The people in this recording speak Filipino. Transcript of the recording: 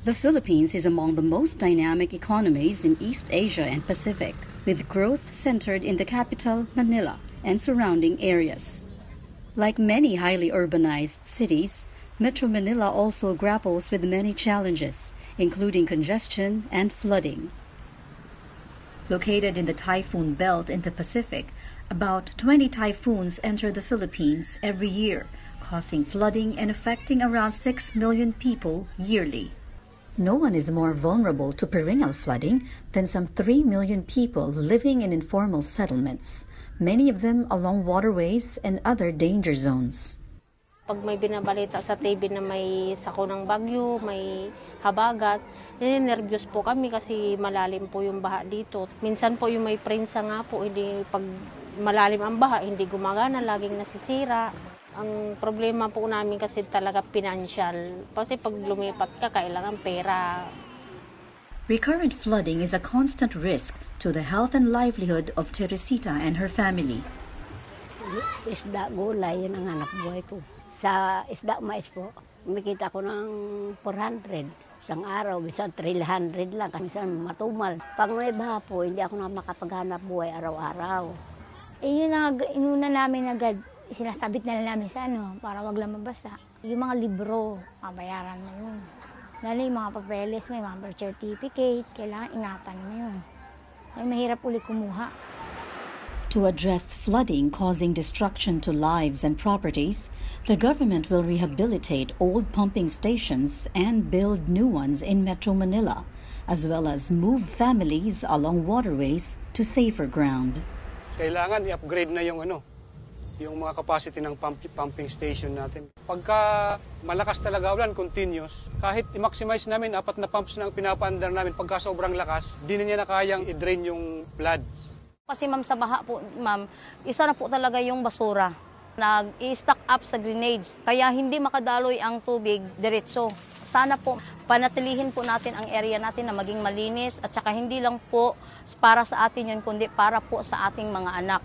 The Philippines is among the most dynamic economies in East Asia and Pacific, with growth centered in the capital, Manila, and surrounding areas. Like many highly urbanized cities, Metro Manila also grapples with many challenges, including congestion and flooding. Located in the typhoon belt in the Pacific, about 20 typhoons enter the Philippines every year, causing flooding and affecting around 6 million people yearly. No one is more vulnerable to perennial flooding than some 3 million people living in informal settlements, many of them along waterways and other danger zones. Pag may binabalita sa TV na may sako ng bagyo, may habagat, ninenervyos po kami kasi malalim po yung baha dito. Minsan po yung may prensa nga po, hindi, pag malalim ang baha, hindi gumagana, laging nasisira. Ang problema po namin kasi talaga financial. Kasi pag lumipat ka, kailangan pera. Recurrent flooding is a constant risk to the health and livelihood of Teresita and her family. Isda, gulay, yun ang hanap buhay ko. Sa isda, mais po, kumikita ko ng 400. Isang araw, minsan 300 lang, minsan matumal. Pag may baha po, hindi ako na makapaghanap buhay araw-araw. Yun ang inuna namin agad. Sinasabit na namin sa para wag lang mabasa. Yung mga libro, mabayaran mo yun. Lalo yung mga papeles, may mga birth certificate, kailangan ingatan mo yun. Ay mahirap ulit kumuha. To address flooding causing destruction to lives and properties, the government will rehabilitate old pumping stations and build new ones in Metro Manila, as well as move families along waterways to safer ground. Kailangan i-upgrade na yung mga capacity ng pumping station natin. Pagka malakas talaga ulan, continuous, kahit i-maximize namin, 4 na pumps na ang pinapaandar namin, pagka sobrang lakas, di na niya na kayang i-drain yung floods. Kasi ma'am, sa baha po, ma'am, isa na po talaga yung basura. Nag-i-stack up sa grenades, kaya hindi makadaloy ang tubig diretso. Sana po, panatilihin po natin ang area natin na maging malinis at saka hindi lang po para sa atin yun, kundi para po sa ating mga anak.